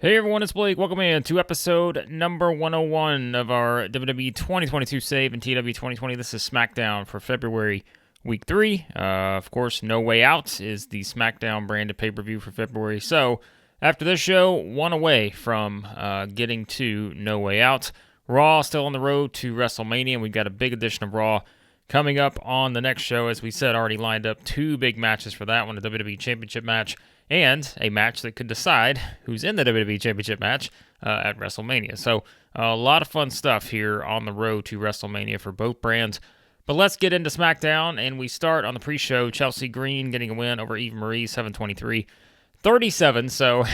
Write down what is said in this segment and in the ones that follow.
Hey everyone, it's Blake. Welcome in to episode number 101 of our WWE 2022 Save and TEW 2020. This is SmackDown for February Week 3. Of course, No Way Out is the SmackDown branded pay-per-view for February. So, after this show, one away from getting to No Way Out. Raw still on the road to WrestleMania, and we've got a big edition of Raw coming up on the next show. As we said, already lined up two big matches for that one, a WWE Championship match and a match that could decide who's in the WWE Championship match at WrestleMania. So a lot of fun stuff here on the road to WrestleMania for both brands. But let's get into SmackDown, and we start on the pre-show. Chelsea Green getting a win over Eva Marie, 7:23-37. So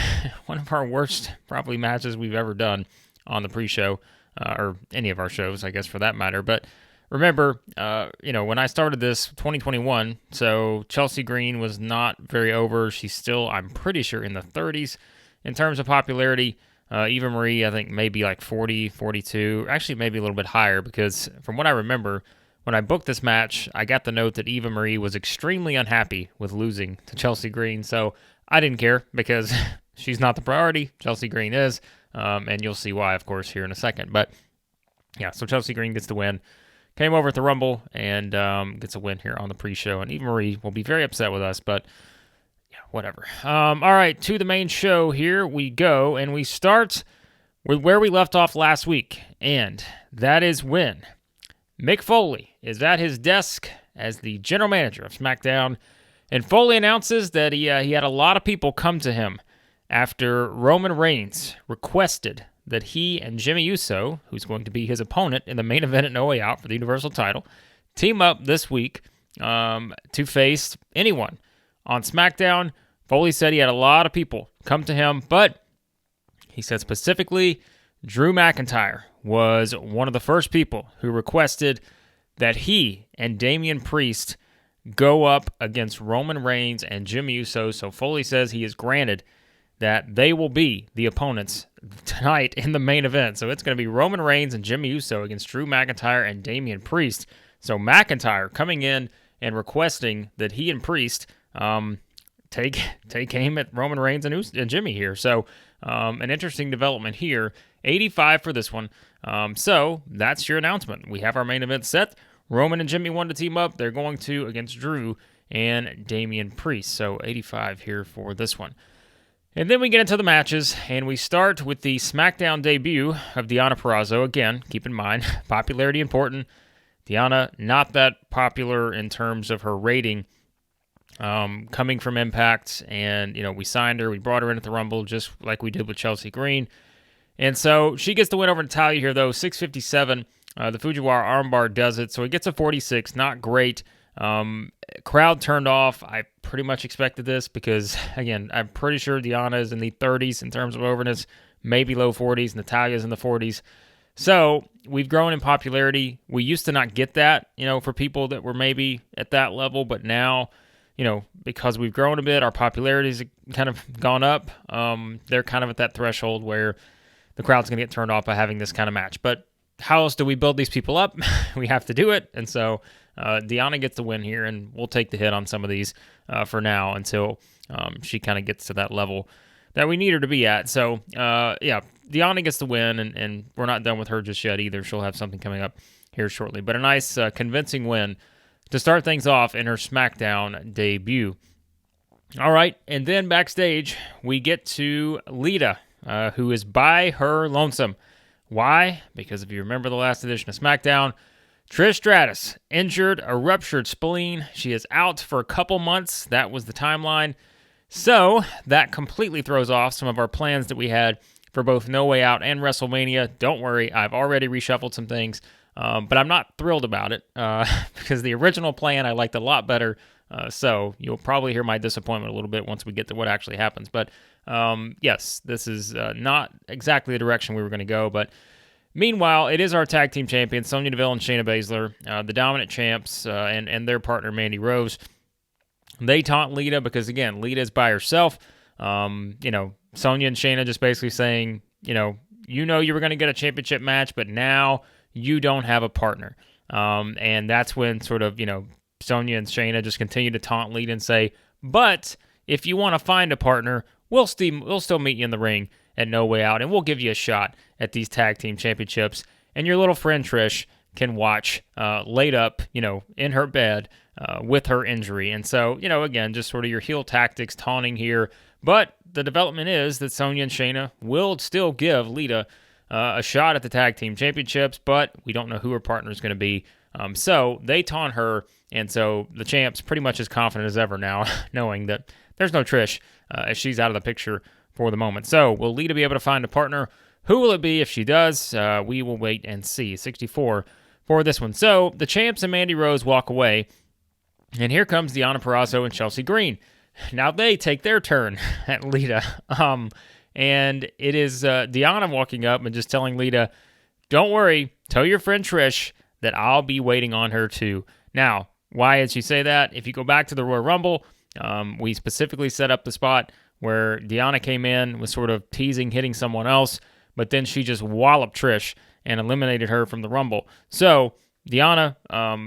one of our worst probably matches we've ever done on the pre-show, or any of our shows, I guess, for that matter. But remember, when I started this 2021, so Chelsea Green was not very over. She's still, I'm pretty sure, in the 30s in terms of popularity. Eva Marie, I think, maybe like 40, 42, actually maybe a little bit higher, because from what I remember, when I booked this match, I got the note that Eva Marie was extremely unhappy with losing to Chelsea Green. So I didn't care because she's not the priority. Chelsea Green is, and you'll see why, of course, here in a second. But yeah, so Chelsea Green gets the win. Came over at the Rumble and gets a win here on the pre-show. And Eva Marie will be very upset with us, but yeah, whatever. All right, to the main show here we go. And we start with where we left off last week. And that is when Mick Foley is at his desk as the general manager of SmackDown. And Foley announces that he had a lot of people come to him after Roman Reigns requested that he and Jimmy Uso, who's going to be his opponent in the main event at No Way Out for the Universal title, team up this week to face anyone on SmackDown. Foley said he had a lot of people come to him, but he said specifically Drew McIntyre was one of the first people who requested that he and Damian Priest go up against Roman Reigns and Jimmy Uso. So Foley says he is granted that they will be the opponents tonight in the main event. So it's going to be Roman Reigns and Jimmy Uso against Drew McIntyre and Damian Priest. So McIntyre coming in and requesting that he and Priest take aim at Roman Reigns and Jimmy here. So an interesting development here. 85 for this one. So that's your announcement. We have our main event set. Roman and Jimmy want to team up. They're going to against Drew and Damian Priest. So 85 here for this one. And then we get into the matches, and we start with the SmackDown debut of Deonna Purrazzo. Again, keep in mind, popularity important. Deonna, not that popular in terms of her rating, coming from Impact, and, we signed her, we brought her in at the Rumble, just like we did with Chelsea Green. And so she gets the win over Natalya here, though, 6:57. The Fujiwara armbar does it, so it gets a 46, not great. Crowd turned off. I pretty much expected this because, again, I'm pretty sure Deonna is in the 30s in terms of overness, maybe low 40s. Natalya's in the 40s. So we've grown in popularity. We used to not get that, for people that were maybe at that level, but now, because we've grown a bit, our popularity's kind of gone up. They're kind of at that threshold where the crowd's going to get turned off by having this kind of match. But how else do we build these people up? We have to do it. And so Deonna gets the win here, and we'll take the hit on some of these for now until she kind of gets to that level that we need her to be at. So, Deonna gets the win, and we're not done with her just yet either. She'll have something coming up here shortly. But a nice, convincing win to start things off in her SmackDown debut. All right, and then backstage, we get to Lita, who is by her lonesome. Why? Because if you remember the last edition of SmackDown, Trish Stratus injured a ruptured spleen. She is out for a couple months. That was the timeline. So that completely throws off some of our plans that we had for both No Way Out and WrestleMania. Don't worry, I've already reshuffled some things, but I'm not thrilled about it because the original plan I liked a lot better. So you'll probably hear my disappointment a little bit once we get to what actually happens. But yes, this is not exactly the direction we were going to go. But meanwhile, it is our tag team champions, Sonya Deville and Shayna Baszler, the dominant champs, and their partner, Mandy Rose. They taunt Lita because, again, Lita is by herself. Sonya and Shayna just basically saying, you were going to get a championship match, but now you don't have a partner. And that's when sort of, Sonya and Shayna just continue to taunt Lita and say, but if you want to find a partner, we'll still meet you in the ring at No Way Out, and we'll give you a shot at these tag team championships. And your little friend Trish can watch laid up, in her bed with her injury. And so, again, just sort of your heel tactics taunting here. But the development is that Sonya and Shayna will still give Lita a shot at the tag team championships, but we don't know who her partner is going to be. So they taunt her, and so the champ's pretty much as confident as ever now, knowing that there's no Trish as she's out of the picture for the moment. So will Lita be able to find a partner? Who will it be if she does? We will wait and see. 64 for this one. So the champs and Mandy Rose walk away, and here comes Deonna Purrazzo and Chelsea Green. Now they take their turn at Lita. And it is Deonna walking up and just telling Lita, don't worry, tell your friend Trish that I'll be waiting on her too. Now, why did she say that? If you go back to the Royal Rumble, we specifically set up the spot where Deonna came in, was sort of teasing, hitting someone else, but then she just walloped Trish and eliminated her from the Rumble. So Deonna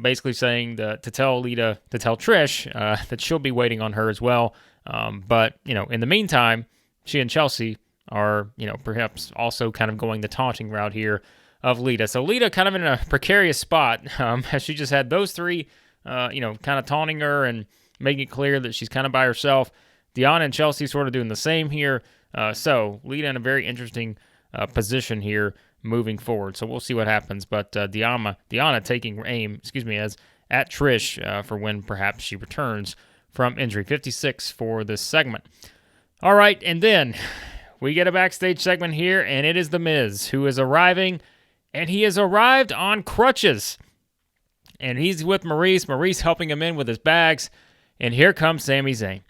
basically saying to tell Lita, to tell Trish that she'll be waiting on her as well. But, in the meantime, she and Chelsea are, perhaps also kind of going the taunting route here of Lita. So Lita kind of in a precarious spot as she just had those three, kind of taunting her and making it clear that she's kind of by herself. Deonna and Chelsea sort of doing the same here. So Lita in a very interesting position here moving forward. So we'll see what happens. But Deonna taking aim, as at Trish for when perhaps she returns from injury. 56 for this segment. All right, and then we get a backstage segment here, and it is The Miz who is arriving, and he has arrived on crutches. And he's with Maurice helping him in with his bags, and here comes Sami Zayn.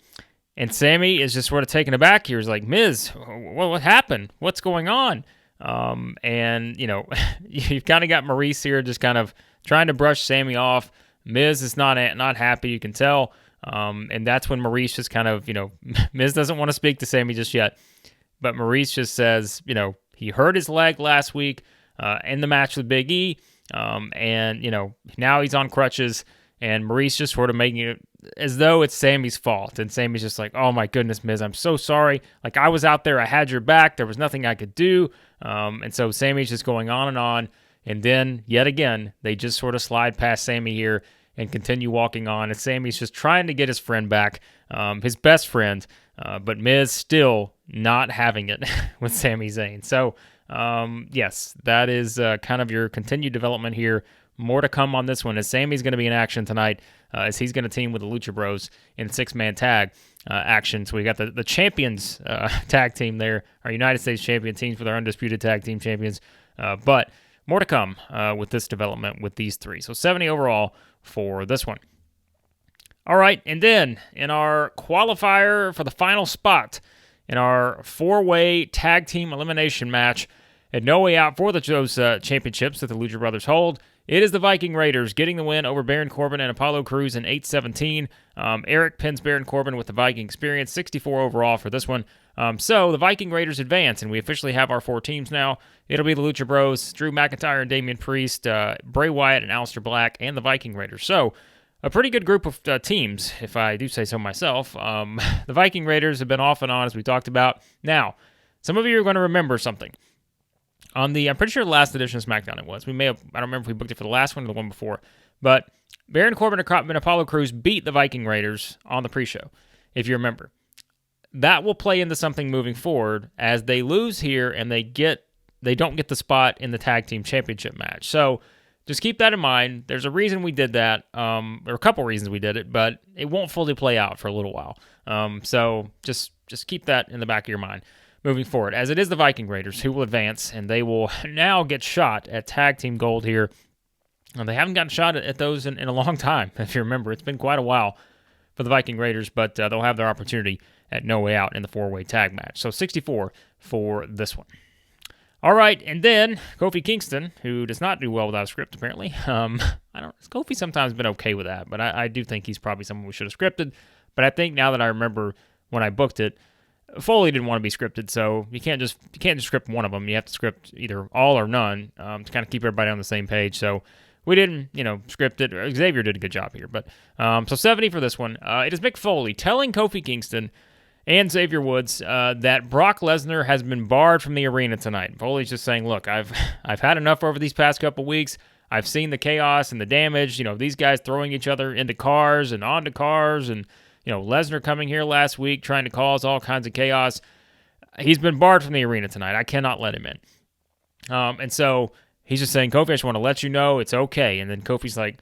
And Sami is just sort of taken aback here. He's like, Miz, what happened? What's going on? And, you've kind of got Maurice here just kind of trying to brush Sami off. Miz is not happy, you can tell. And that's when Maurice just kind of, Miz doesn't want to speak to Sami just yet. But Maurice just says, he hurt his leg last week in the match with Big E. And, now he's on crutches. And Maurice just sort of making it as though it's Sami's fault. And Sami's just like, oh my goodness, Miz, I'm so sorry. Like, I was out there, I had your back, there was nothing I could do. And so Sami's just going on. And then, yet again, they just sort of slide past Sami here and continue walking on. And Sami's just trying to get his friend back, his best friend. But Miz still not having it with Sami Zayn. So, yes, that is kind of your continued development here. More to come on this one, as Sami's going to be in action tonight, as he's going to team with the Lucha Bros in six-man tag action. So we got the champions tag team there, our United States champion teams with our undisputed tag team champions. But more to come with this development with these three. So 70 overall for this one. All right, and then in our qualifier for the final spot in our four-way tag team elimination match at No Way Out for those championships that the Lucha Brothers hold, it is the Viking Raiders getting the win over Baron Corbin and Apollo Crews in 8-17. Eric pins Baron Corbin with the Viking experience, 64 overall for this one. So the Viking Raiders advance, and we officially have our four teams now. It'll be the Lucha Bros, Drew McIntyre and Damian Priest, Bray Wyatt and Aleister Black, and the Viking Raiders. So a pretty good group of teams, if I do say so myself. The Viking Raiders have been off and on, as we talked about. Now, some of you are going to remember something. I'm pretty sure the last edition of SmackDown it was. I don't remember if we booked it for the last one or the one before. But Baron Corbin and Apollo Crews beat the Viking Raiders on the pre-show, if you remember. That will play into something moving forward as they lose here and they don't get the spot in the tag team championship match. So just keep that in mind. There's a reason we did that. There are a couple reasons we did it, but it won't fully play out for a little while. So just keep that in the back of your mind moving forward, as it is the Viking Raiders who will advance, and they will now get shot at tag team gold here. And they haven't gotten shot at those in a long time, if you remember. It's been quite a while for the Viking Raiders, but they'll have their opportunity at No Way Out in the four-way tag match. So 64 for this one. All right, and then Kofi Kingston, who does not do well without a script, apparently. Kofi sometimes been okay with that, but I do think he's probably someone we should have scripted. But I think now that I remember when I booked it, Foley didn't want to be scripted, so you can't just script one of them. You have to script either all or none to kind of keep everybody on the same page. So we didn't, script it. Xavier did a good job here, but so 70 for this one. It is Mick Foley telling Kofi Kingston and Xavier Woods that Brock Lesnar has been barred from the arena tonight. Foley's just saying, look, I've had enough over these past couple weeks. I've seen the chaos and the damage. These guys throwing each other into cars and onto cars, and Lesnar coming here last week trying to cause all kinds of chaos. He's been barred from the arena tonight. I cannot let him in. And so he's just saying, Kofi, I just want to let you know it's okay. And then Kofi's like,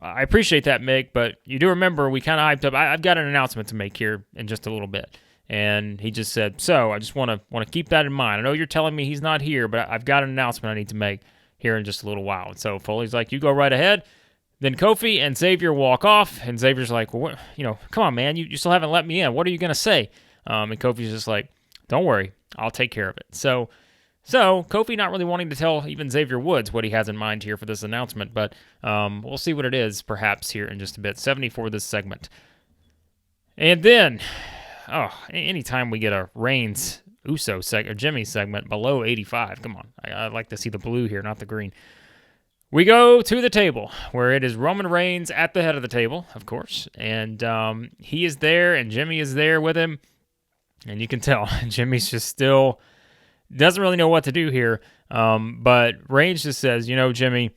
I appreciate that, Mick, but you do remember we kind of hyped up. I've got an announcement to make here in just a little bit. And he just said, so I just want to keep that in mind. I know you're telling me he's not here, but I've got an announcement I need to make here in just a little while. And so Foley's like, you go right ahead. Then Kofi and Xavier walk off, and Xavier's like, well, come on, man, you still haven't let me in. What are you going to say? And Kofi's just like, don't worry, I'll take care of it. So Kofi not really wanting to tell even Xavier Woods what he has in mind here for this announcement, but we'll see what it is perhaps here in just a bit. 70 for this segment. And then, anytime we get a Reigns Uso or Jimmy segment below 85, come on. I like to see the blue here, not the green. We go to the table, where it is Roman Reigns at the head of the table, of course, and he is there, and Jimmy is there with him, and you can tell Jimmy's just still doesn't really know what to do here, but Reigns just says, Jimmy,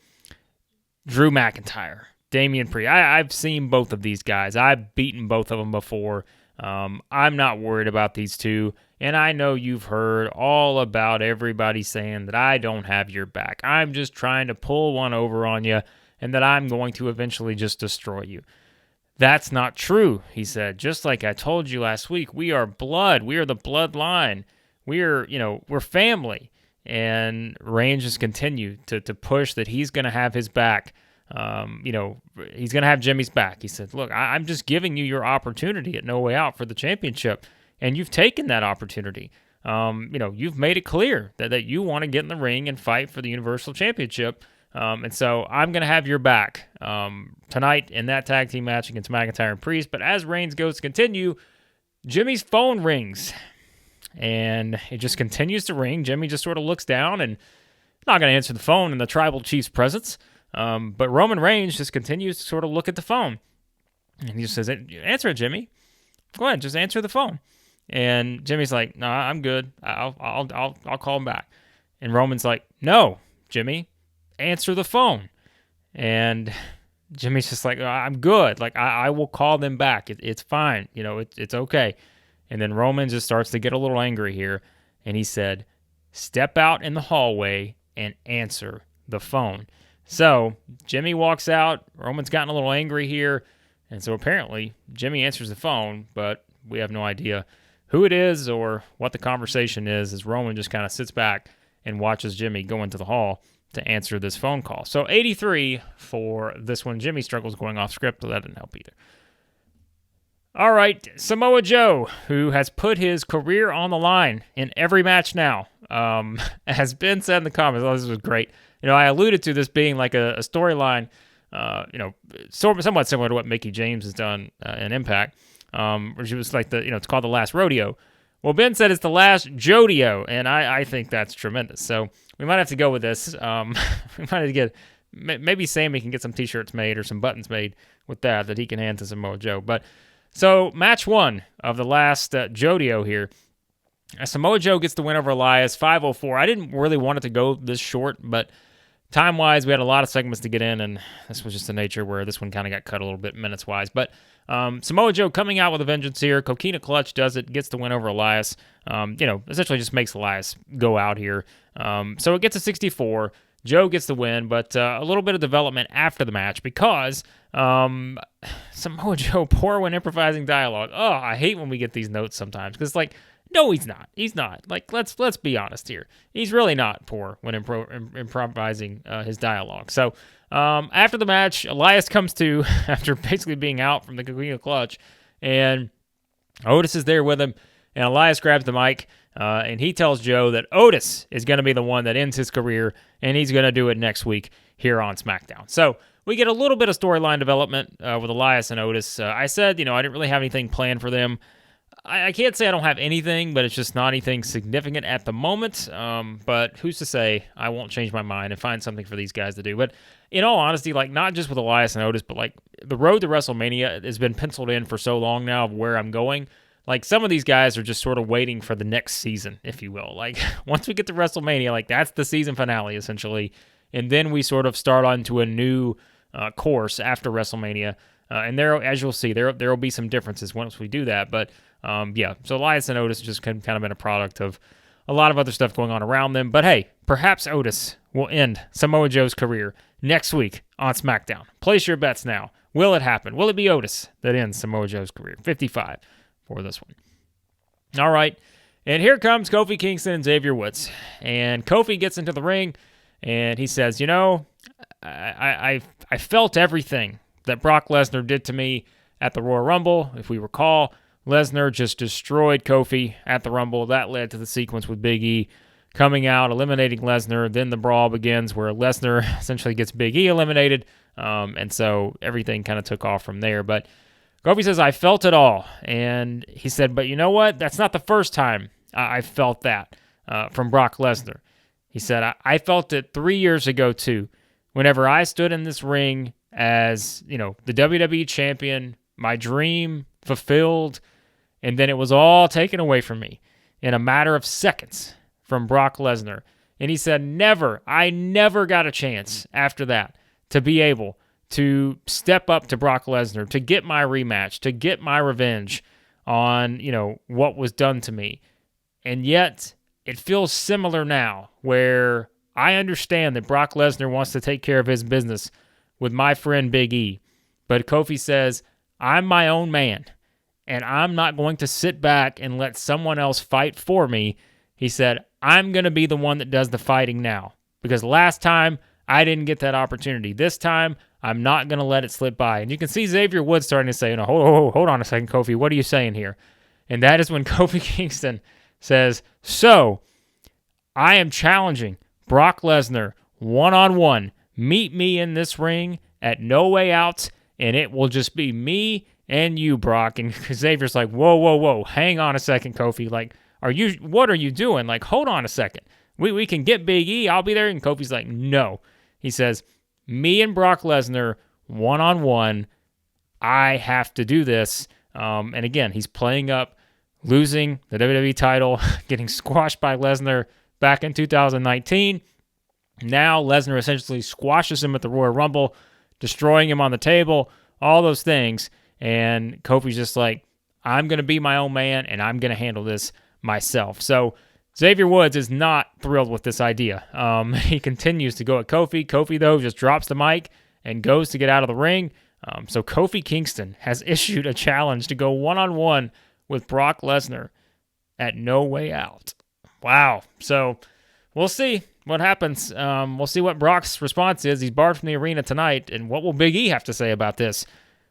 Drew McIntyre, Damian Priest, I've seen both of these guys. I've beaten both of them before. I'm not worried about these two, and I know you've heard all about everybody saying that I don't have your back. I'm just trying to pull one over on you, and that I'm going to eventually just destroy you. That's not true, he said. Just like I told you last week, we are blood. We are the bloodline. We're family. And Reigns just continued to push that he's going to have his back. He's going to have Jimmy's back. He said, look, I'm just giving you your opportunity at No Way Out for the championship, and you've taken that opportunity. You've made it clear that you want to get in the ring and fight for the Universal Championship, and so I'm going to have your back tonight in that tag team match against McIntyre and Priest. But as Reigns goes to continue, Jimmy's phone rings, and it just continues to ring. Jimmy just sort of looks down and not going to answer the phone in the Tribal Chief's presence. But Roman Reigns just continues to sort of look at the phone. And he just says, answer it, Jimmy. Go ahead, just answer the phone. And Jimmy's like, no, I'm good. I'll call him back. And Roman's like, no, Jimmy, answer the phone. And Jimmy's just like, I'm good. Like, I will call them back. It's fine. It's okay. And then Roman just starts to get a little angry here. And he said, step out in the hallway and answer the phone. So Jimmy walks out. Roman's gotten a little angry here. And so apparently Jimmy answers the phone, but we have no idea who it is or what the conversation is, as Roman just kind of sits back and watches Jimmy go into the hall to answer this phone call. So 83 for this one. Jimmy struggles going off script, but that didn't help either. All right, Samoa Joe, who has put his career on the line in every match now, has been said in the comments, this was great. I alluded to this being like a storyline, somewhat similar to what Mickie James has done in Impact, where she was like it's called The Last Rodeo. Well, Ben said it's The Last Jodeo, and I think that's tremendous. So we might have to go with this. We might have to get, maybe Sami can get some t-shirts made or some buttons made with that he can hand to Samoa Joe. But so match one of The Last Jodeo here. Samoa Joe gets the win over Elias, 5:04. I didn't really want it to go this short, but time-wise, we had a lot of segments to get in, and this was just the nature where this one kind of got cut a little bit minutes-wise. But Samoa Joe coming out with a vengeance here. Coquina Clutch does it, gets the win over Elias. Essentially just makes Elias go out here. So it gets a 64. Joe gets the win, but a little bit of development after the match because Samoa Joe poor when improvising dialogue. Oh, I hate when we get these notes sometimes because, no, he's not. He's not. Let's be honest here. He's really not poor when improvising his dialogue. So after the match, Elias comes to after basically being out from the Coquina Clutch, and Otis is there with him, and Elias grabs the mic, and he tells Joe that Otis is going to be the one that ends his career, and he's going to do it next week here on SmackDown. So we get a little bit of storyline development with Elias and Otis. I said, I didn't really have anything planned for them. I can't say I don't have anything, but it's just not anything significant at the moment. But who's to say I won't change my mind and find something for these guys to do. But in all honesty, not just with Elias and Otis, but the road to WrestleMania has been penciled in for so long now of where I'm going. like some of these guys are just sort of waiting for the next season, if you will. Like once we get to WrestleMania, like that's the season finale essentially. And then we sort of start onto a new course after WrestleMania. And there, as you'll see, there will be some differences once we do that. But yeah, so Elias and Otis just kind of been a product of a lot of other stuff going on around them. But hey, perhaps Otis will end Samoa Joe's career next week on SmackDown. Place your bets now. Will it happen? Will it be Otis that ends Samoa Joe's career? 55 for this one. All right. And here comes Kofi Kingston and Xavier Woods. And Kofi gets into the ring, and he says, I felt everything that Brock Lesnar did to me at the Royal Rumble. If we recall, Lesnar just destroyed Kofi at the Rumble. That led to the sequence with Big E coming out, eliminating Lesnar. Then the brawl begins where Lesnar essentially gets Big E eliminated. And so everything kind of took off from there. But Kofi says, I felt it all. And he said, but you know what? That's not the first time I felt that from Brock Lesnar. He said, I felt it 3 years ago too. Whenever I stood in this ring as, the WWE champion, my dream fulfilled, and then it was all taken away from me in a matter of seconds from Brock Lesnar. And he said, I never got a chance after that to be able to step up to Brock Lesnar, to get my rematch, to get my revenge on, what was done to me. And yet, it feels similar now, where I understand that Brock Lesnar wants to take care of his business with my friend Big E. But Kofi says, I'm my own man, and I'm not going to sit back and let someone else fight for me. He said, I'm going to be the one that does the fighting now, because last time I didn't get that opportunity. This time, I'm not going to let it slip by. And you can see Xavier Woods starting to say, hold on a second, Kofi, what are you saying here? And that is when Kofi Kingston says, so I am challenging Brock Lesnar one-on-one. Meet me in this ring at No Way Out, and it will just be me and you, Brock. And Xavier's like, whoa, hang on a second, Kofi. Like, what are you doing? Like, hold on a second. We can get Big E. I'll be there. And Kofi's like, no. He says, me and Brock Lesnar one-on-one. I have to do this. And again, he's playing up losing the WWE title, getting squashed by Lesnar back in 2019. Now Lesnar essentially squashes him at the Royal Rumble, destroying him on the table, all those things. And Kofi's just like, I'm going to be my own man, and I'm going to handle this myself. So Xavier Woods is not thrilled with this idea. He continues to go at Kofi. Kofi, though, just drops the mic and goes to get out of the ring. So Kofi Kingston has issued a challenge to go one-on-one with Brock Lesnar at No Way Out. Wow. So we'll see what happens. We'll see what Brock's response is. He's barred from the arena tonight. And what will Big E have to say about this?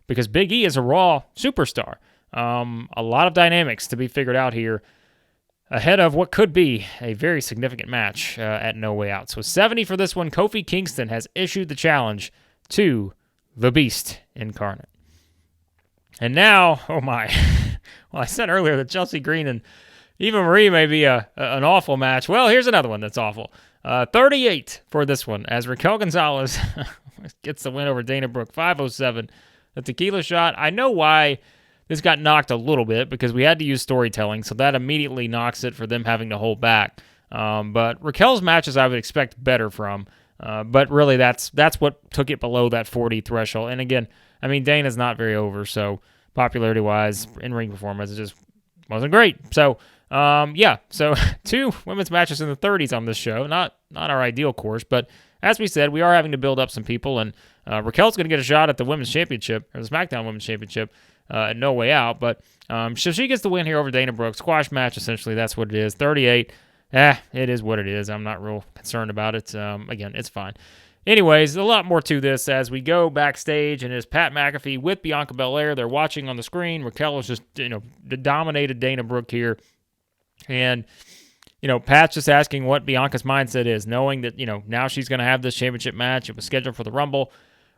Because Big E is a Raw superstar. A lot of dynamics to be figured out here ahead of what could be a very significant match at No Way Out. So 70 for this one. Kofi Kingston has issued the challenge to the Beast incarnate. And now, oh my. Well, I said earlier that Chelsea Green and Eva Marie may be an awful match. Well, here's another one that's awful. 38 for this one, as Raquel Gonzalez gets the win over Dana Brooke. 5:07. The tequila shot. I know why this got knocked a little bit, because we had to use storytelling, so that immediately knocks it for them having to hold back. But Raquel's matches I would expect better from. But really, that's what took it below that 40 threshold. And again, I mean, Dana's not very over, so popularity-wise, in-ring performance, it just wasn't great. So, so 2 women's matches in the 30s on this show. Not our ideal course, but as we said, we are having to build up some people, and Raquel's going to get a shot at the Women's Championship, or the SmackDown Women's Championship, at No Way Out. But so she gets the win here over Dana Brooke. Squash match, essentially, that's what it is. 38. It is what it is. I'm not real concerned about it. Again, it's fine. Anyways, a lot more to this as we go backstage, and it's Pat McAfee with Bianca Belair. They're watching on the screen. Raquel is just, dominated Dana Brooke here. And, Pat's just asking what Bianca's mindset is, knowing that, now she's going to have this championship match. It was scheduled for the Rumble.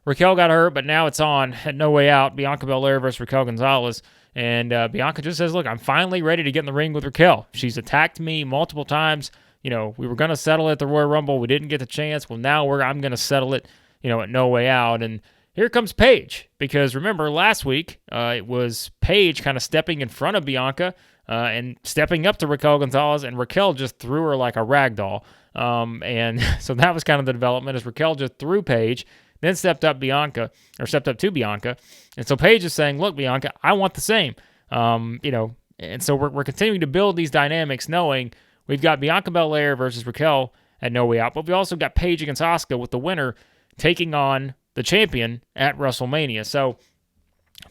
Raquel got hurt, but now it's on at No Way Out. Bianca Belair versus Raquel Gonzalez. And Bianca just says, look, I'm finally ready to get in the ring with Raquel. She's attacked me multiple times. We were going to settle it at the Royal Rumble. We didn't get the chance. Well, now I'm going to settle it, at No Way Out. And here comes Paige, because remember last week it was Paige kind of stepping in front of Bianca and stepping up to Raquel Gonzalez, and Raquel just threw her like a rag doll. And so that was kind of the development, as Raquel just threw Paige, then stepped up to Bianca. And so Paige is saying, look, Bianca, I want the same. And so we're continuing to build these dynamics, knowing we've got Bianca Belair versus Raquel at No Way Out, but we also got Paige against Asuka, with the winner taking on the champion at WrestleMania. So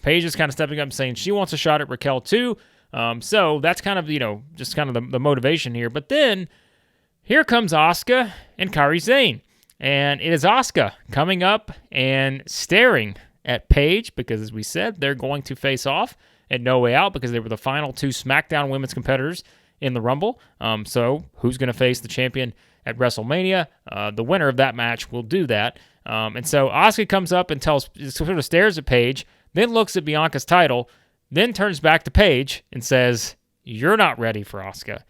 Paige is kind of stepping up and saying she wants a shot at Raquel too. So that's kind of, just kind of the motivation here. But then here comes Asuka and Kairi Sane. And it is Asuka coming up and staring at Paige, because as we said, they're going to face off at No Way Out, because they were the final 2 SmackDown women's competitors in the Rumble. So who's going to face the champion at WrestleMania? The winner of that match will do that. And so Asuka comes up and sort of stares at Paige, then looks at Bianca's title, then turns back to Paige and says, "You're not ready for Asuka."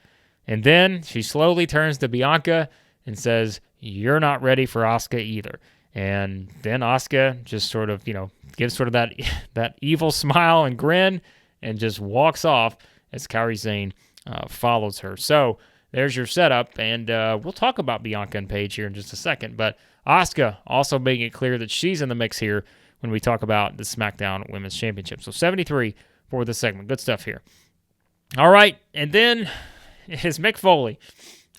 And then she slowly turns to Bianca and says, "You're not ready for Asuka either." And then Asuka just sort of, gives sort of that evil smile and grin and just walks off as Kairi Sane follows her. So there's your setup, and we'll talk about Bianca and Paige here in just a second. But Asuka also making it clear that she's in the mix here when we talk about the SmackDown Women's Championship. So 73 for this segment. Good stuff here. All right, and then it's Mick Foley,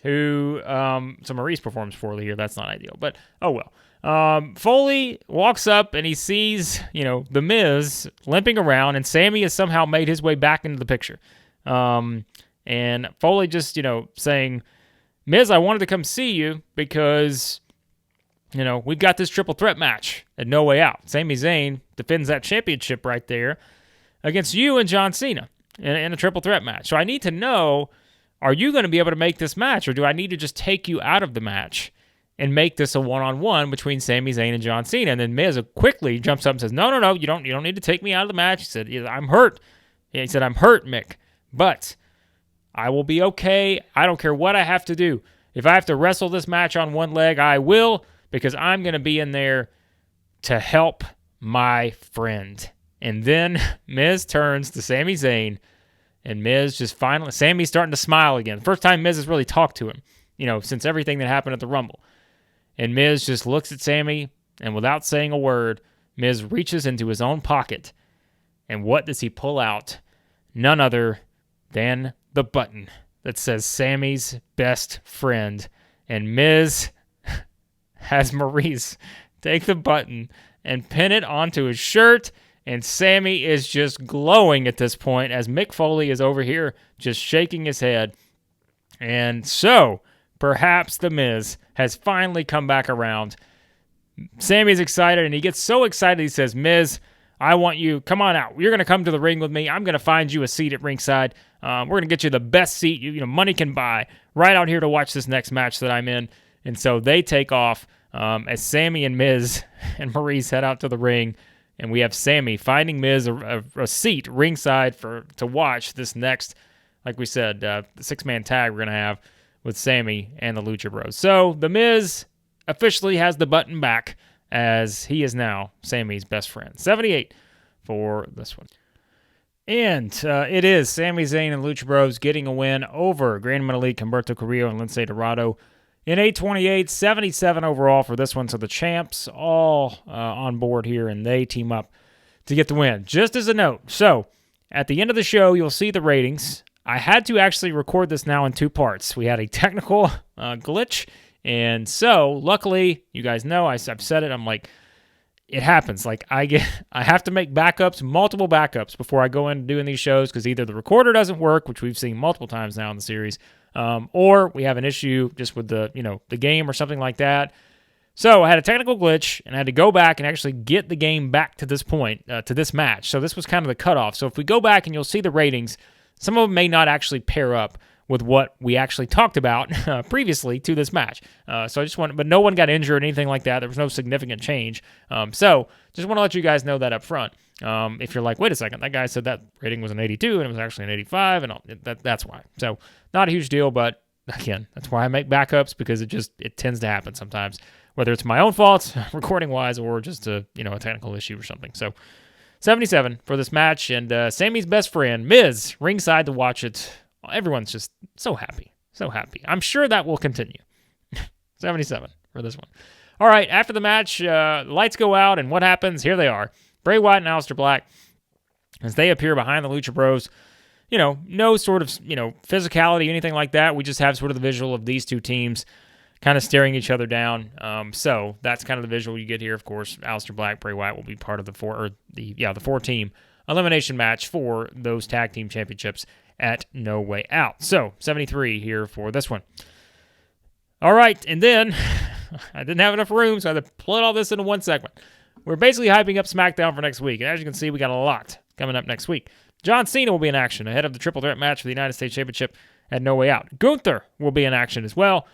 who, so Maurice performs poorly here. That's not ideal, but oh well. Foley walks up and he sees, The Miz limping around, and Sami has somehow made his way back into the picture. And Foley just, saying, "Miz, I wanted to come see you because, we've got this triple threat match at No Way Out. Sami Zayn defends that championship right there against you and John Cena in a triple threat match. So I need to know, are you going to be able to make this match, or do I need to just take you out of the match and make this a one-on-one between Sami Zayn and John Cena?" And then Miz quickly jumps up and says, No, you don't need to take me out of the match. He said, "I'm hurt." He said, "I'm hurt, Mick, but I will be okay. I don't care what I have to do. If I have to wrestle this match on one leg, I will, because I'm going to be in there to help my friend." And then Miz turns to Sami Zayn, and Miz just finally, Sami's starting to smile again. First time Miz has really talked to him, since everything that happened at the Rumble. And Miz just looks at Sami, and without saying a word, Miz reaches into his own pocket. And what does he pull out? None other than the button that says Sami's best friend. And Miz has Maurice take the button and pin it onto his shirt. And Sami is just glowing at this point, as Mick Foley is over here just shaking his head. And so, perhaps The Miz has finally come back around. Sami's excited, and he gets so excited he says, "Miz, I want you, come on out. You're going to come to the ring with me. I'm going to find you a seat at ringside. We're going to get you the best seat money can buy right out here to watch this next match that I'm in." And so they take off as Sami and Miz and Maurice head out to the ring. And we have Sami finding Miz a seat ringside to watch this next, like we said, the 6-man tag we're going to have with Sami and the Lucha Bros. So The Miz officially has the button back, as he is now Sami's best friend. 78 for this one. And it is Sami Zayn and Lucha Bros getting a win over Grand Metalik, Humberto Carrillo, and Lince Dorado in 828, 77 overall for this one. So the champs all on board here, and they team up to get the win. Just as a note, so at the end of the show, you'll see the ratings. I had to actually record this now in 2 parts. We had a technical glitch, and so luckily, you guys know, I've said it, I'm like, it happens. Like I have to make backups, multiple backups before I go in doing these shows, because either the recorder doesn't work, which we've seen multiple times now in the series, or we have an issue just with the game or something like that. So I had a technical glitch, and I had to go back and actually get the game back to this point, to this match. So this was kind of the cutoff. So if we go back and you'll see the ratings, some of them may not actually pair up with what we actually talked about previously to this match. So I just but no one got injured or anything like that. There was no significant change. So just want to let you guys know that up front. If you're like, wait a second, that guy said that rating was an 82 and it was actually an 85, and that's why. So not a huge deal, but again, that's why I make backups, because it tends to happen sometimes whether it's my own fault, recording-wise, or just a technical issue or something. So 77 for this match, and Sami's best friend, Miz, ringside to watch it. Everyone's just so happy. So happy. I'm sure that will continue. 77 for this one. All right, after the match, lights go out, and what happens? Here they are. Bray Wyatt and Aleister Black, as they appear behind the Lucha Bros. No sort of, physicality, anything like that. We just have sort of the visual of these two teams kind of staring each other down. So that's kind of the visual you get here. Of course, Aleister Black, Bray Wyatt will be part of the four-team elimination match for those tag team championships at No Way Out. So 73 here for this one. All right, and then I didn't have enough room, so I had to put all this into one segment. We're basically hyping up SmackDown for next week, and as you can see, we got a lot coming up next week. John Cena will be in action ahead of the Triple Threat match for the United States Championship at No Way Out. Gunther will be in action as well.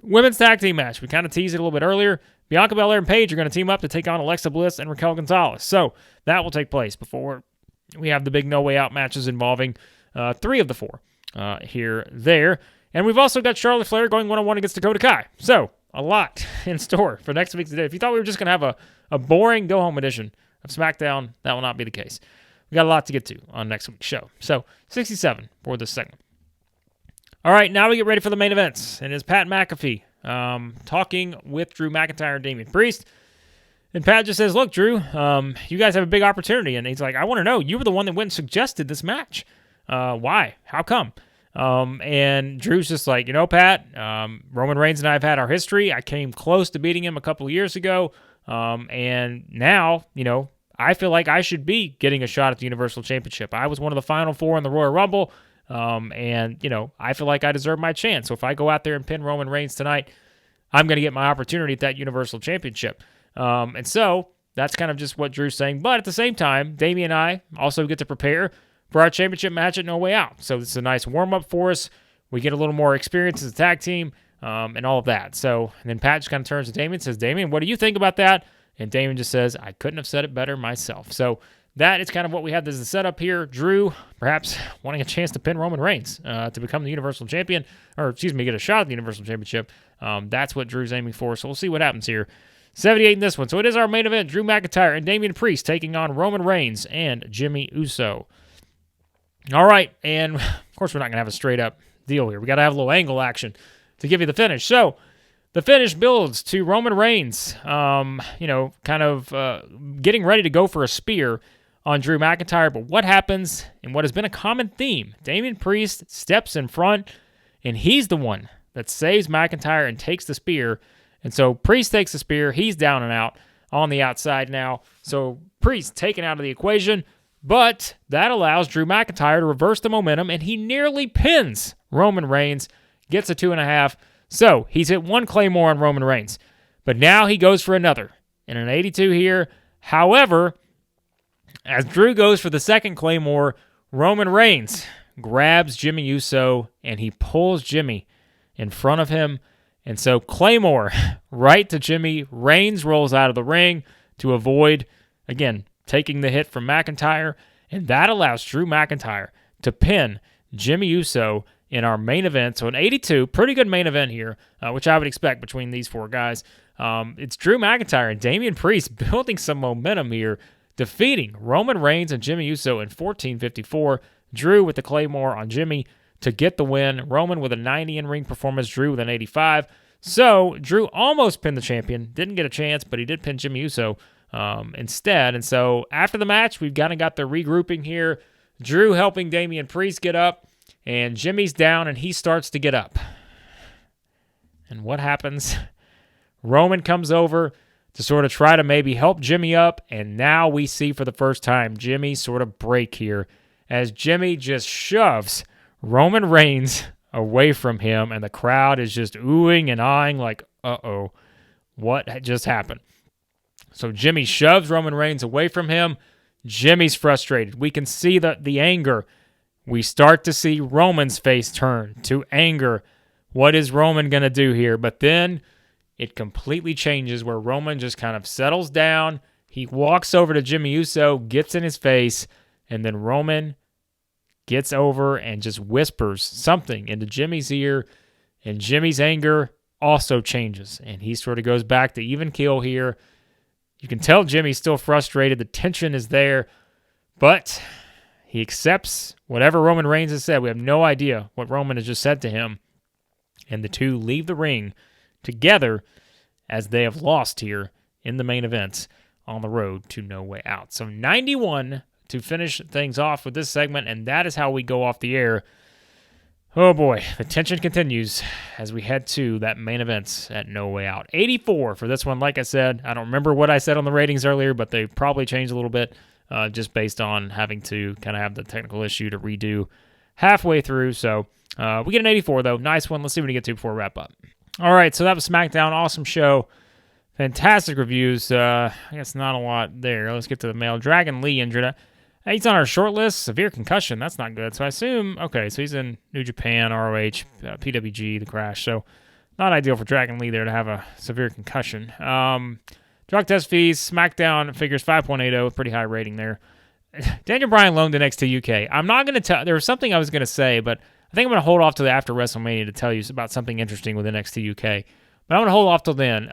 Women's tag team match. We kind of teased it a little bit earlier. Bianca Belair and Paige are going to team up to take on Alexa Bliss and Raquel Gonzalez. So that will take place before we have the big No Way Out matches involving 3 of the 4 there. And we've also got Charlotte Flair going one-on-one against Dakota Kai. So a lot in store for next week today. If you thought we were just going to have a boring go-home edition of SmackDown, that will not be the case. We got a lot to get to on next week's show. So 67 for this segment. All right, now we get ready for the main events. And it's Pat McAfee talking with Drew McIntyre and Damian Priest. And Pat just says, look, Drew, you guys have a big opportunity. And he's like, I want to know, you were the one that went and suggested this match. Why? How come? And Drew's just like, Pat, Roman Reigns and I have had our history. I came close to beating him a couple of years ago. And now, I feel like I should be getting a shot at the Universal Championship. I was one of the final 4 in the Royal Rumble. And I feel like I deserve my chance. So if I go out there and pin Roman Reigns tonight, I'm going to get my opportunity at that Universal Championship. And so that's kind of just what Drew's saying. But at the same time, Damian and I also get to prepare for our championship match at No Way Out. So it's a nice warm-up for us. We get a little more experience as a tag team and all of that. So and then Pat just kind of turns to Damian and says, Damian, what do you think about that? And Damian just says, I couldn't have said it better myself. So that is kind of what we have as the setup here. Drew, perhaps wanting a chance to pin Roman Reigns to become the Universal Champion, get a shot at the Universal Championship. That's what Drew's aiming for, so we'll see what happens here. 78 in this one. So it is our main event, Drew McIntyre and Damian Priest taking on Roman Reigns and Jimmy Uso. All right, and of course we're not going to have a straight-up deal here. We got to have a little angle action to give you the finish. So the finish builds to Roman Reigns, getting ready to go for a spear on Drew McIntyre. But what happens, and what has been a common theme, Damian Priest steps in front, and he's the one that saves McIntyre and takes the spear. And so Priest takes the spear. He's down and out on the outside now. So Priest taken out of the equation, but that allows Drew McIntyre to reverse the momentum, and he nearly pins Roman Reigns, gets a 2.5. So he's hit 1 Claymore on Roman Reigns, but now he goes for another in an 82 here. However, as Drew goes for the second Claymore, Roman Reigns grabs Jimmy Uso, and he pulls Jimmy in front of him. And so Claymore right to Jimmy. Reigns rolls out of the ring to avoid, again, taking the hit from McIntyre. And that allows Drew McIntyre to pin Jimmy Uso in our main event. So an 82, pretty good main event here, which I would expect between these 4 guys. It's Drew McIntyre and Damian Priest building some momentum here, defeating Roman Reigns and Jimmy Uso in 14:54. Drew with the Claymore on Jimmy to get the win. Roman with a 90 in-ring performance. Drew with an 85. So Drew almost pinned the champion. Didn't get a chance, but he did pin Jimmy Uso instead. And so after the match, we've kind of got the regrouping here. Drew helping Damian Priest get up, and Jimmy's down, and he starts to get up. And what happens? Roman comes over to sort of try to maybe help Jimmy up, and now we see for the first time Jimmy sort of break here as Jimmy just shoves Roman Reigns away from him, and the crowd is just oohing and aahing like, uh-oh, what just happened? So Jimmy shoves Roman Reigns away from him. Jimmy's frustrated. We can see the anger. We start to see Roman's face turn to anger. What is Roman going to do here? But then it completely changes where Roman just kind of settles down. He walks over to Jimmy Uso, gets in his face, and then Roman gets over and just whispers something into Jimmy's ear, and Jimmy's anger also changes, and he sort of goes back to even keel here. You can tell Jimmy's still frustrated. The tension is there, but he accepts whatever Roman Reigns has said. We have no idea what Roman has just said to him, and the two leave the ring together as they have lost here in the main events on the road to No Way Out. So 91 to finish things off with this segment, and that is how we go off the air. Oh boy, the tension continues as we head to that main event at No Way Out. 84 for this one. Like I said, I don't remember what I said on the ratings earlier, but they probably changed a little bit just based on having to kind of have the technical issue to redo halfway through. So we get an 84, though. Nice one. Let's see what we get to before we wrap up. All right, so that was SmackDown. Awesome show. Fantastic reviews. I guess not a lot there. Let's get to the mail. Dragon Lee injured. He's on our short list. Severe concussion. That's not good. So I assume, okay, so he's in New Japan, ROH, PWG, the Crash. So not ideal for Dragon Lee there to have a severe concussion. Drug test fees, SmackDown figures 5.80, pretty high rating there. Daniel Bryan loaned to NXT UK. I'm not going to tell, there was something I was going to say, but I think I'm going to hold off till after WrestleMania to tell you about something interesting with NXT UK. But I'm going to hold off till then.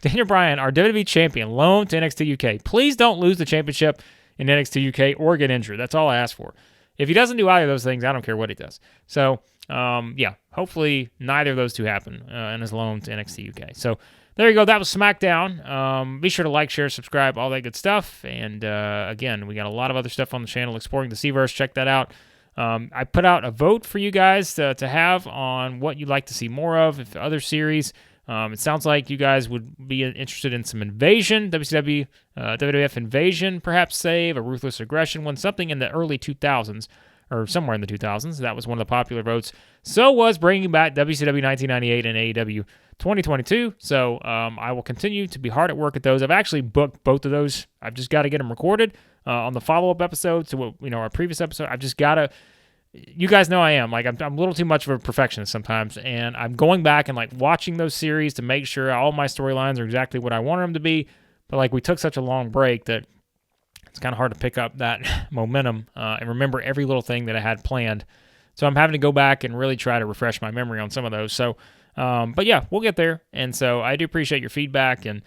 Daniel Bryan, our WWE champion, loaned to NXT UK. Please don't lose the championship in NXT UK or get injured. That's all I ask for. If he doesn't do either of those things, I don't care what he does. So, yeah, hopefully neither of those two happen and is loaned to NXT UK. So there you go. That was SmackDown. Be sure to like, share, subscribe, all that good stuff. And again, we got a lot of other stuff on the channel, Exploring the Seaverse. Check that out. I put out a vote for you guys to have on what you'd like to see more of, if other series. It sounds like you guys would be interested in some Invasion, WWF Invasion, perhaps save, a Ruthless Aggression one, something in the early 2000s, or somewhere in the 2000s. That was one of the popular votes. So was bringing back WCW 1998 and AEW 2022. So I will continue to be hard at work at those. I've actually booked both of those. I've just got to get them recorded on the follow-up episode to our previous episode. I've just got to. You guys know I am. Like, I'm a little too much of a perfectionist sometimes, and I'm going back and, like, watching those series to make sure all my storylines are exactly what I wanted them to be. But, like, we took such a long break that it's kind of hard to pick up that momentum and remember every little thing that I had planned. So I'm having to go back and really try to refresh my memory on some of those. So, but yeah, we'll get there. And so I do appreciate your feedback, and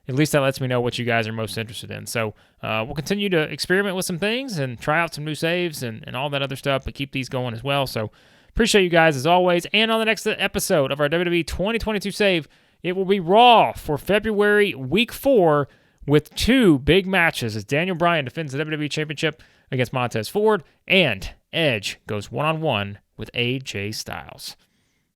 at least that lets me know what you guys are most interested in. So we'll continue to experiment with some things and try out some new saves and all that other stuff, but keep these going as well. So appreciate you guys as always. And on the next episode of our WWE 2022 save, it will be Raw for February Week 4 with two big matches as Daniel Bryan defends the WWE Championship against Montez Ford and Edge goes one-on-one with AJ Styles.